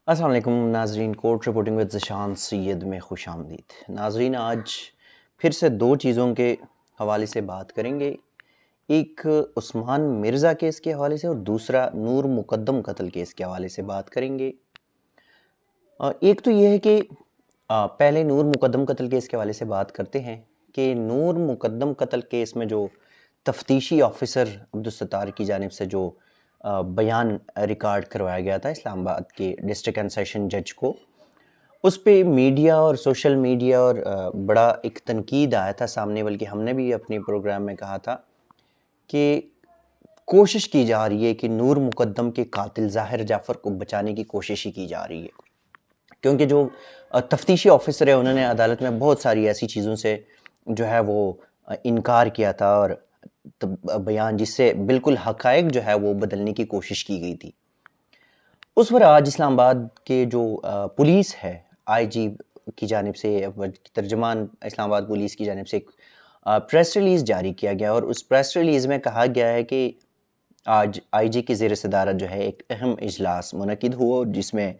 السلام علیکم ناظرین، کورٹ رپورٹنگ ود ذیشان سید میں خوش آمدید۔ ناظرین، آج پھر سے دو چیزوں کے حوالے سے بات کریں گے، ایک عثمان مرزا کیس کے حوالے سے اور دوسرا نور مقدم قتل کیس کے حوالے سے بات کریں گے۔ ایک تو یہ ہے کہ پہلے نور مقدم قتل کیس کے حوالے سے بات کرتے ہیں کہ نور مقدم قتل کیس میں جو تفتیشی آفیسر عبدالستار کی جانب سے جو بیان ریکارڈ کروایا گیا تھا اسلام آباد کے ڈسٹرکٹ اینڈ سیشن جج کو، اس پہ میڈیا اور سوشل میڈیا اور بڑا ایک تنقید آیا تھا سامنے، بلکہ ہم نے بھی اپنے پروگرام میں کہا تھا کہ کوشش کی جا رہی ہے کہ نور مقدم کے قاتل ظاہر جعفر کو بچانے کی کوشش ہی کی جا رہی ہے، کیونکہ جو تفتیشی آفیسر ہے انہوں نے عدالت میں بہت ساری ایسی چیزوں سے جو ہے وہ انکار کیا تھا، اور بیان جس سے بالکل حقائق جو ہے وہ بدلنے کی کوشش کی گئی تھی۔ اس پر آج اسلام آباد کے جو پولیس ہے، آئی جی کی جانب سے، ترجمان اسلام آباد پولیس کی جانب سے ایک پریس ریلیز جاری کیا گیا، اور اس پریس ریلیز میں کہا گیا ہے کہ آج آئی جی کی زیر صدارت جو ہے ایک اہم اجلاس منعقد ہوا، جس میں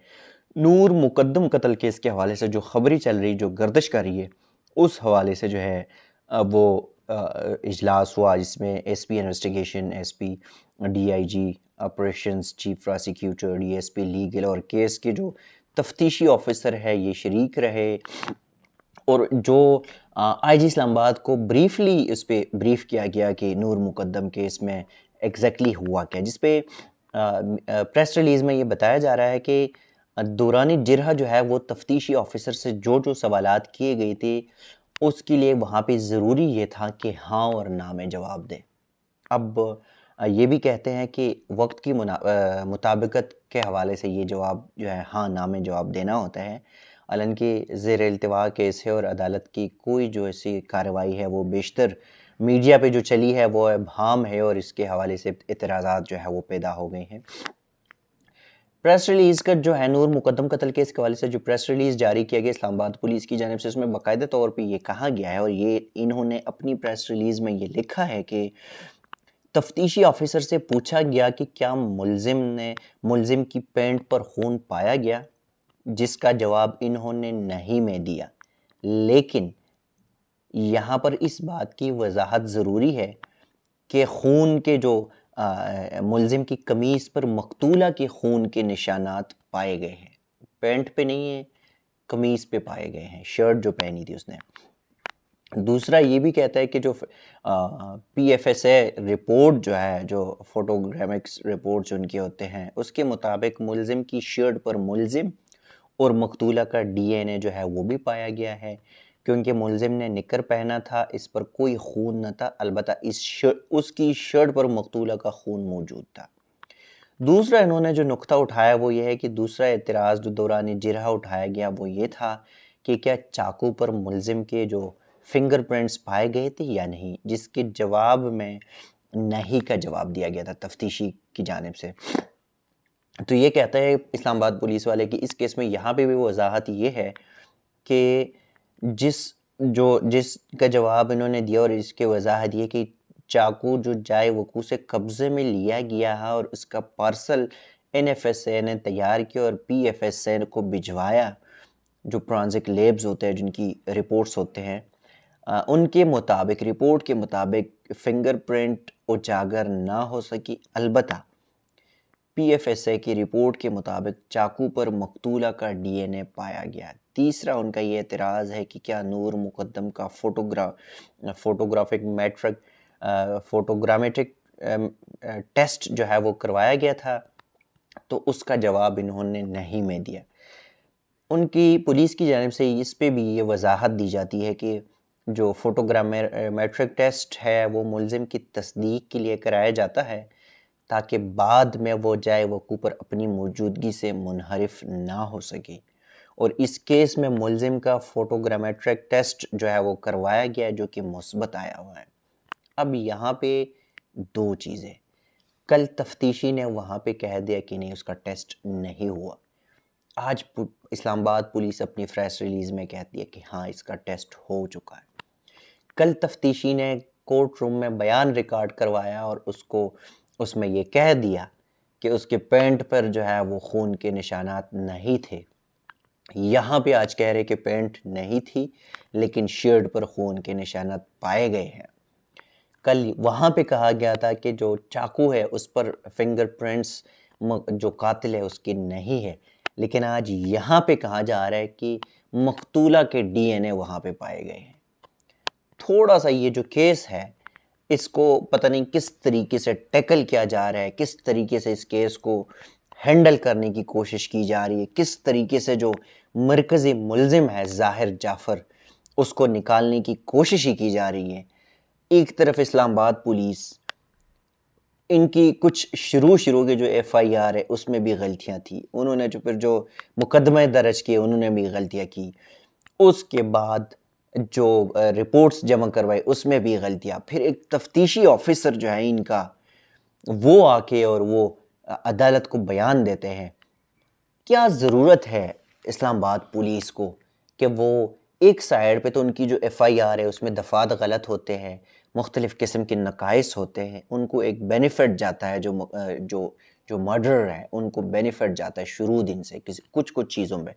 نور مقدم قتل کیس کے حوالے سے جو خبری چل رہی، جو گردش کر رہی ہے، اس حوالے سے جو ہے وہ اجلاس ہوا، جس میں S P investigation, S P D I G operations, chief prosecutor, D S P legal اور کیس کے جو تفتیشی آفیسر ہے یہ شریک رہے، اور جو آئی جی اسلام آباد کو بریفلی اس پہ بریف کیا گیا کہ نور مقدم کیس میں ایگزیکٹلی ہوا کیا، جس پہ پریس ریلیز میں یہ بتایا جا رہا ہے کہ دوران جرحہ جو ہے وہ تفتیشی آفیسر سے جو سوالات کیے گئے تھے اس کے لیے وہاں پہ ضروری یہ تھا کہ ہاں اور نا میں جواب دے۔ اب یہ بھی کہتے ہیں کہ وقت کی مطابقت کے حوالے سے یہ جواب جو ہے ہاں نا میں جواب دینا ہوتا ہے، حالانکہ زیر التوا کیس ہے اور عدالت کی کوئی جو ایسی کارروائی ہے وہ بیشتر میڈیا پہ جو چلی ہے وہ ابہام ہے، اور اس کے حوالے سے اعتراضات جو ہے وہ پیدا ہو گئے ہیں۔ پریس ریلیز کا جو ہے نور مقدم قتل کیس کے حوالے سے جو پریس ریلیز جاری کیا گیا اسلام آباد پولیس کی جانب سے، اس میں باقاعدہ طور پہ یہ کہا گیا ہے، اور یہ انہوں نے اپنی پریس ریلیز میں یہ لکھا ہے کہ تفتیشی آفیسر سے پوچھا گیا کہ کیا ملزم کی پینٹ پر خون پایا گیا، جس کا جواب انہوں نے نہیں میں دیا، لیکن یہاں پر اس بات کی وضاحت ضروری ہے کہ خون کے جو ملزم کی قمیص پر مقتولہ کے خون کے نشانات پائے گئے ہیں، پینٹ پہ نہیں ہیں، قمیص پہ پائے گئے ہیں، شرٹ جو پہنی تھی اس نے۔ دوسرا یہ بھی کہتا ہے کہ جو P F S A report جو ہے، جو فوٹوگرامکس رپورٹ جو ان کے ہوتے ہیں، اس کے مطابق ملزم کی شرٹ پر ملزم اور مقتولہ کا ڈی این اے جو ہے وہ بھی پایا گیا ہے، کیونکہ ملزم نے نکر پہنا تھا، اس پر کوئی خون نہ تھا، البتہ اس کی شرٹ پر مقتولہ کا خون موجود تھا۔ دوسرا انہوں نے جو نقطہ اٹھایا وہ یہ ہے کہ دوسرا اعتراض جو دوران جرحہ اٹھایا گیا وہ یہ تھا کہ کیا چاقو پر ملزم کے جو فنگر پرنٹس پائے گئے تھے یا نہیں، جس کے جواب میں نہیں کا جواب دیا گیا تھا تفتیشی کی جانب سے۔ تو یہ کہتا ہے اسلام آباد پولیس والے کہ اس کیس میں یہاں پہ بھی وضاحت یہ ہے کہ جس کا جواب انہوں نے دیا، اور اس کے وضاحت یہ کہ چاقو جو جائے وقوع سے قبضے میں لیا گیا ہے اور اس کا parcel N F S A نے تیار کیا اور پی ایف ایس اے کو بھجوایا، جو فرانزک لیبز ہوتے ہیں جن کی رپورٹس ہوتے ہیں، ان کے مطابق، رپورٹ کے مطابق فنگر پرنٹ اجاگر نہ ہو سکی، البتہ پی ایف ایس اے کی رپورٹ کے مطابق چاقو پر مقتولہ کا ڈی این اے پایا گیا۔ تیسرا ان کا یہ اعتراض ہے کہ کیا نور مقدم کا فوٹوگرامیٹرک ٹیسٹ جو ہے وہ کروایا گیا تھا، تو اس کا جواب انہوں نے نہیں میں دیا۔ ان کی پولیس کی جانب سے اس پہ بھی یہ وضاحت دی جاتی ہے کہ جو فوٹوگرامیٹرک ٹیسٹ ہے وہ ملزم کی تصدیق کے لیے کرایا جاتا ہے تاکہ بعد میں وہ جائے وقوع پر اپنی موجودگی سے منحرف نہ ہو سکے، اور اس کیس میں ملزم کا فوٹوگرامیٹرک ٹیسٹ جو ہے وہ کروایا گیا جو کہ مثبت آیا ہوا ہے۔ اب یہاں پہ دو چیزیں، کل تفتیشی نے وہاں پہ کہہ دیا کہ نہیں اس کا ٹیسٹ نہیں ہوا، آج اسلام آباد پولیس اپنی پریس ریلیز میں کہتی ہے کہ ہاں اس کا ٹیسٹ ہو چکا ہے۔ کل تفتیشی نے کورٹ روم میں بیان ریکارڈ کروایا اور اس میں یہ کہہ دیا کہ اس کے پینٹ پر جو ہے وہ خون کے نشانات نہیں تھے. یہاں پہ آج کہہ رہے کہ پینٹ نہیں تھی لیکن شرٹ پر خون کے نشانات پائے گئے ہیں. کل وہاں پہ کہا گیا تھا کہ جو چاقو ہے اس پر فنگر پرنٹس جو قاتل ہے اس کی نہیں ہے، لیکن آج یہاں پہ کہا جا رہا ہے کہ مقتولہ کے ڈی این اے وہاں پہ پائے گئے ہیں. تھوڑا سا یہ جو کیس ہے اس کو پتہ نہیں کس طریقے سے ٹیکل کیا جا رہا ہے، کس طریقے سے اس کیس کو ہینڈل کرنے کی کوشش کی جا رہی ہے، کس طریقے سے جو مرکزی ملزم ہے ظاہر جعفر اس کو نکالنے کی کوشش ہی کی جا رہی ہے. ایک طرف اسلام آباد پولیس، ان کی کچھ شروع کے جو ایف آئی آر ہے اس میں بھی غلطیاں تھیں، انہوں نے جو مقدمے درج کیے انہوں نے بھی غلطیاں کی، اس کے بعد جو رپورٹس جمع کروائے اس میں بھی غلطیاں، پھر ایک تفتیشی آفیسر جو ہے ان کا وہ آ کے اور وہ عدالت کو بیان دیتے ہیں. کیا ضرورت ہے اسلام آباد پولیس کو کہ وہ ایک سائیڈ پہ تو ان کی جو ایف آئی آر ہے اس میں دفعات غلط ہوتے ہیں، مختلف قسم کے نقائص ہوتے ہیں، ان کو ایک بینیفٹ جاتا ہے، جو مرڈرر ہے ان کو بینیفٹ جاتا ہے شروع دن سے کچھ چیزوں میں.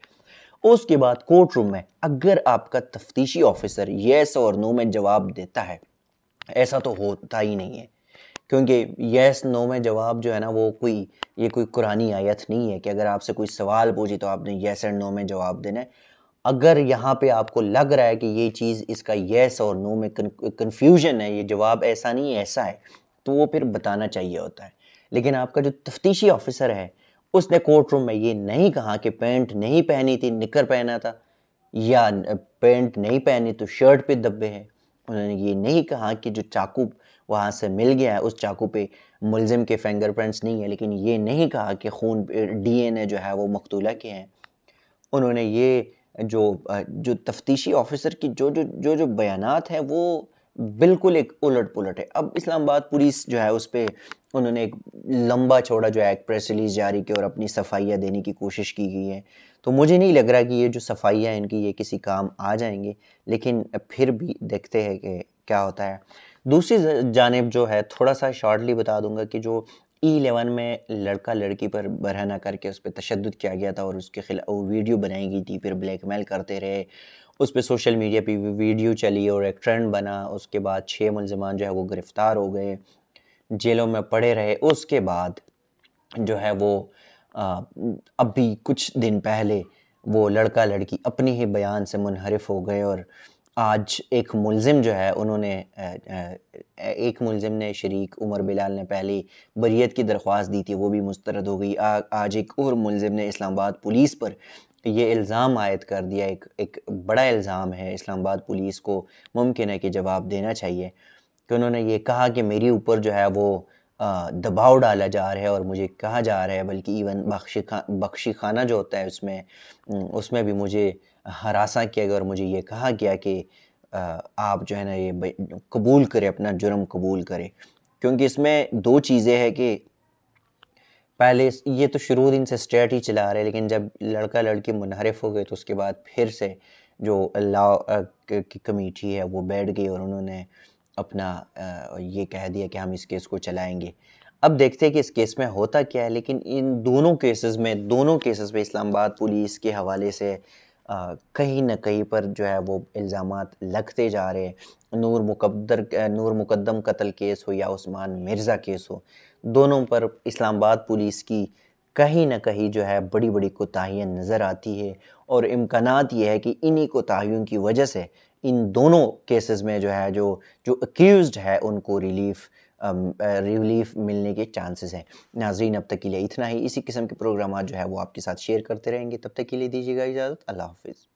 اس کے بعد کورٹ روم میں اگر آپ کا تفتیشی آفیسر یس اور نو میں جواب دیتا ہے، ایسا تو ہوتا ہی نہیں ہے، کیونکہ یس نو میں جواب جو ہے نا وہ یہ کوئی قرآنی آیت نہیں ہے کہ اگر آپ سے کوئی سوال پوچھی تو آپ نے یس اینڈ نو میں جواب دینا ہے. اگر یہاں پہ آپ کو لگ رہا ہے کہ یہ چیز اس کا یس اور نو میں کنفیوژن ہے، یہ جواب ایسا نہیں ایسا ہے، تو وہ پھر بتانا چاہیے ہوتا ہے. لیکن آپ کا جو تفتیشی آفیسر ہے اس نے کورٹ روم میں یہ نہیں کہا کہ پینٹ نہیں پہنی تھی نکر پہنا تھا، یا پینٹ نہیں پہنی تو شرٹ پہ دبے ہیں. انہوں نے یہ نہیں کہا کہ جو چاقو وہاں سے مل گیا ہے اس چاقو پہ ملزم کے فنگر پرنٹس نہیں ہے، لیکن یہ نہیں کہا کہ خون ڈی این اے جو ہے وہ مقتولہ کے ہیں. انہوں نے یہ جو تفتیشی آفیسر کی جو بیانات ہیں وہ بالکل ایک الٹ پلٹ ہے. اب اسلام آباد پولیس جو ہے اس پہ انہوں نے ایک لمبا چوڑا جو ہے ایک پریس ریلیز جاری کی اور اپنی صفائیاں دینے کی کوشش کی گئی ہے. تو مجھے نہیں لگ رہا کہ یہ جو صفائیاں ان کی یہ کسی کام آ جائیں گے، لیکن پھر بھی دیکھتے ہیں کہ کیا ہوتا ہے. دوسری جانب جو ہے تھوڑا سا شارٹلی بتا دوں گا کہ جو E11 میں لڑکا لڑکی پر برہنہ کر کے اس پہ تشدد کیا گیا تھا اور اس کے خلاف ویڈیو بنائی گئی تھی، پھر بلیک میل کرتے رہے، اس پہ سوشل میڈیا پہ ویڈیو چلی اور ایک ٹرینڈ بنا. اس کے بعد 6 ملزمان جو ہے وہ گرفتار ہو گئے، جیلوں میں پڑے رہے. اس کے بعد جو ہے وہ ابھی کچھ دن پہلے وہ لڑکا لڑکی اپنی ہی بیان سے منحرف ہو گئے اور آج ایک ملزم جو ہے ایک ملزم نے شریک عمر بلال نے پہلے بریت کی درخواست دی تھی، وہ بھی مسترد ہو گئی. آج ایک اور ملزم نے اسلام آباد پولیس پر یہ الزام عائد کر دیا، ایک بڑا الزام ہے. اسلام آباد پولیس کو ممکن ہے کہ جواب دینا چاہیے کہ انہوں نے یہ کہا کہ میری اوپر جو ہے وہ دباؤ ڈالا جا رہا ہے اور مجھے کہا جا رہا ہے، بلکہ ایون بخشی خانہ جو ہوتا ہے اس میں بھی مجھے ہراساں کیا گیا اور مجھے یہ کہا گیا کہ آپ جو ہے نا یہ قبول کرے، اپنا جرم قبول کرے. کیونکہ اس میں دو چیزیں ہیں کہ پہلے یہ تو شروع دن سے اسٹیٹ ہی چلا رہے، لیکن جب لڑکا لڑکی منحرف ہو گئے تو اس کے بعد پھر سے جو لا کی کمیٹی ہے وہ بیٹھ گئی اور انہوں نے اپنا یہ کہہ دیا کہ ہم اس کیس کو چلائیں گے. اب دیکھتے ہیں کہ اس کیس میں ہوتا کیا ہے، لیکن ان دونوں کیسز پہ اسلام آباد پولیس کے حوالے سے کہیں نہ کہیں پر جو ہے وہ الزامات لگتے جا رہے ہیں. نور مقدم قتل کیس ہو یا عثمان مرزا کیس ہو، دونوں پر اسلام آباد پولیس کی کہیں نہ کہیں جو ہے بڑی بڑی کوتاہیاں نظر آتی ہے، اور امکانات یہ ہے کہ انہی کوتاہیوں کی وجہ سے ان دونوں کیسز میں جو ہے جو اکیوزڈ ہے ان کو ریلیف ملنے کے چانسز ہیں. ناظرین اب تک کے لیے اتنا ہی. اسی قسم کے پروگرامات جو ہے وہ آپ کے ساتھ شیئر کرتے رہیں گے. تب تک کے لیے دیجیے گا اجازت. اللہ حافظ.